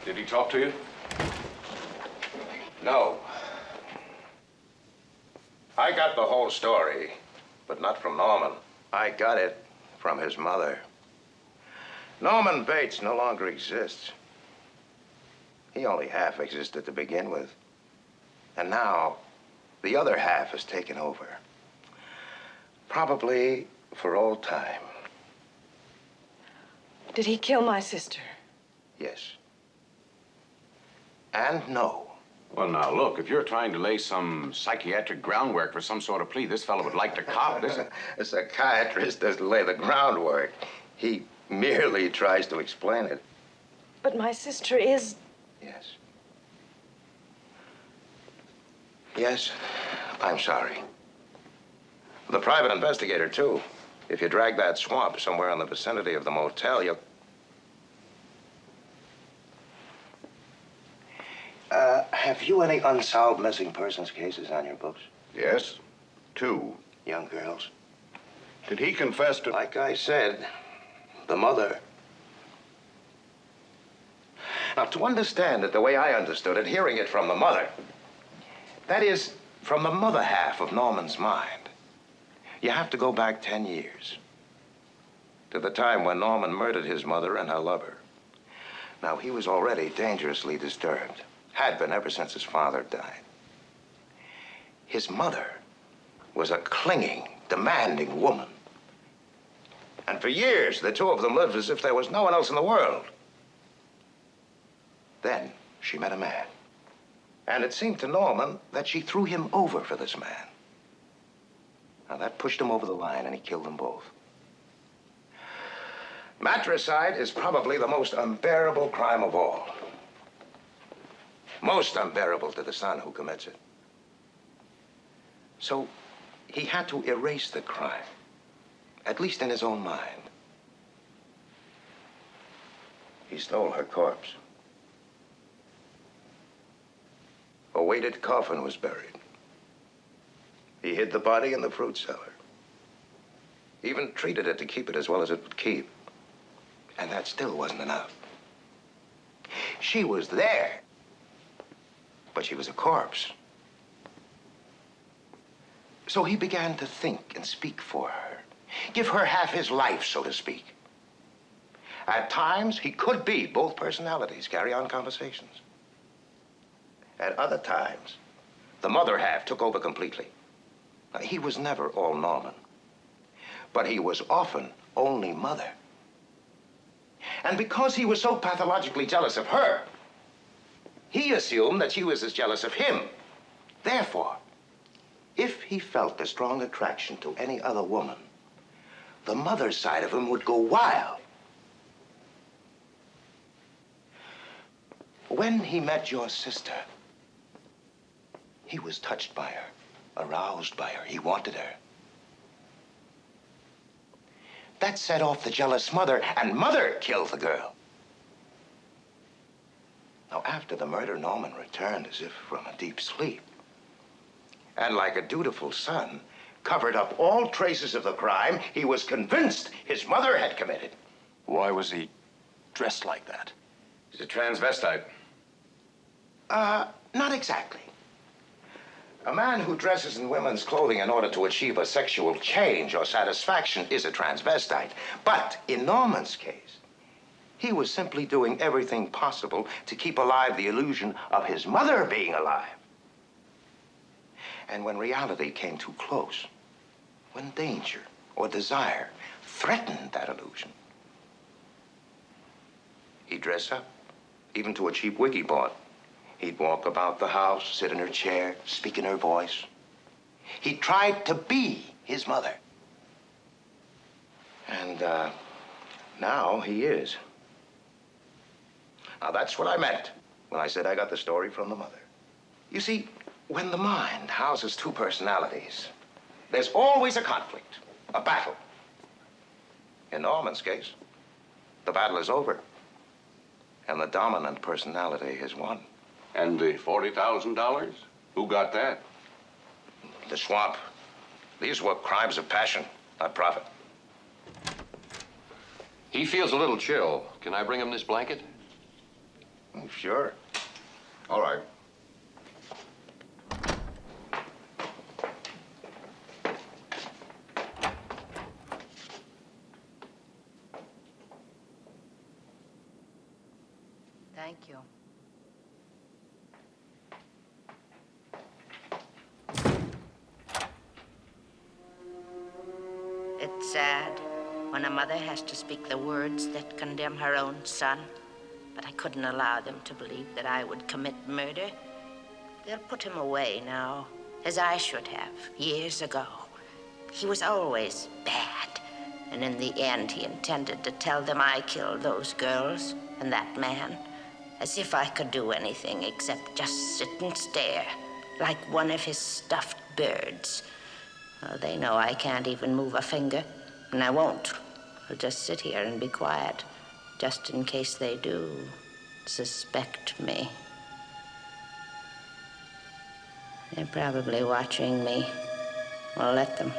Did he talk to you? No. I got the whole story, but not from Norman. I got it from his mother. Norman Bates no longer exists. He only half existed to begin with. And now, the other half has taken over. Probably for all time. Did he kill my sister? Yes. And no. Well, now, look, if you're trying to lay some psychiatric groundwork for some sort of plea, this fellow would like to cop, isn't it? A psychiatrist doesn't lay the groundwork. He merely tries to explain it. But my sister is... Yes. Yes, I'm sorry. The private investigator, too. If you drag that swamp somewhere in the vicinity of the motel, you'll... Have you any unsolved missing persons cases on your books? Yes, 2. Young girls? Did he confess to... Like I said, the mother. Now, to understand it the way I understood it, hearing it from the mother, that is, from the mother half of Norman's mind, you have to go back 10 years to the time when Norman murdered his mother and her lover. Now, he was already dangerously disturbed, had been ever since his father died. His mother was a clinging, demanding woman. And for years, the two of them lived as if there was no one else in the world. Then she met a man. And it seemed to Norman that she threw him over for this man. Now, that pushed him over the line, and he killed them both. Matricide is probably the most unbearable crime of all. Most unbearable to the son who commits it. So he had to erase the crime, at least in his own mind. He stole her corpse. A weighted coffin was buried. He hid the body in the fruit cellar. Even treated it to keep it as well as it would keep. And that still wasn't enough. She was there, but she was a corpse. So he began to think and speak for her. Give her half his life, so to speak. At times, he could be both personalities, carry on conversations. At other times, the mother half took over completely. Now, he was never all Norman, but he was often only mother. And because he was so pathologically jealous of her, he assumed that she was as jealous of him. Therefore, if he felt a strong attraction to any other woman, the mother side of him would go wild. When he met your sister, he was touched by her, aroused by her. He wanted her. That set off the jealous mother, and mother killed the girl. Now, after the murder, Norman returned as if from a deep sleep. And like a dutiful son, covered up all traces of the crime he was convinced his mother had committed. Why was he dressed like that? He's a transvestite. Not exactly. A man who dresses in women's clothing in order to achieve a sexual change or satisfaction is a transvestite. But in Norman's case, he was simply doing everything possible to keep alive the illusion of his mother being alive. And when reality came too close, when danger or desire threatened that illusion, he'd dress up, even to a cheap wig he bought. He'd walk about the house, sit in her chair, speak in her voice. He tried to be his mother. And now he is. Now, that's what I meant when I said I got the story from the mother. You see, when the mind houses two personalities, there's always a conflict, a battle. In Norman's case, the battle is over, and the dominant personality has won. And the $40,000? Who got that? The swamp. These were crimes of passion, not profit. He feels a little chill. Can I bring him this blanket? Sure. All right. Thank you. It's sad when a mother has to speak the words that condemn her own son, but I couldn't allow them to believe that I would commit murder. They'll put him away now, as I should have, years ago. He was always bad, and in the end he intended to tell them I killed those girls and that man, as if I could do anything except just sit and stare, like one of his stuffed birds. Well, they know I can't even move a finger, and I won't. I'll just sit here and be quiet, just in case they do suspect me. They're probably watching me. Well, let them.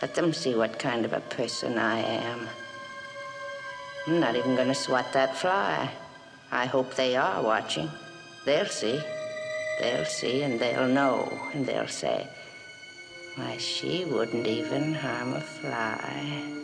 Let them see what kind of a person I am. I'm not even gonna swat that fly. I hope they are watching. They'll see. They'll see, and they'll know, and they'll say, why, she wouldn't even harm a fly.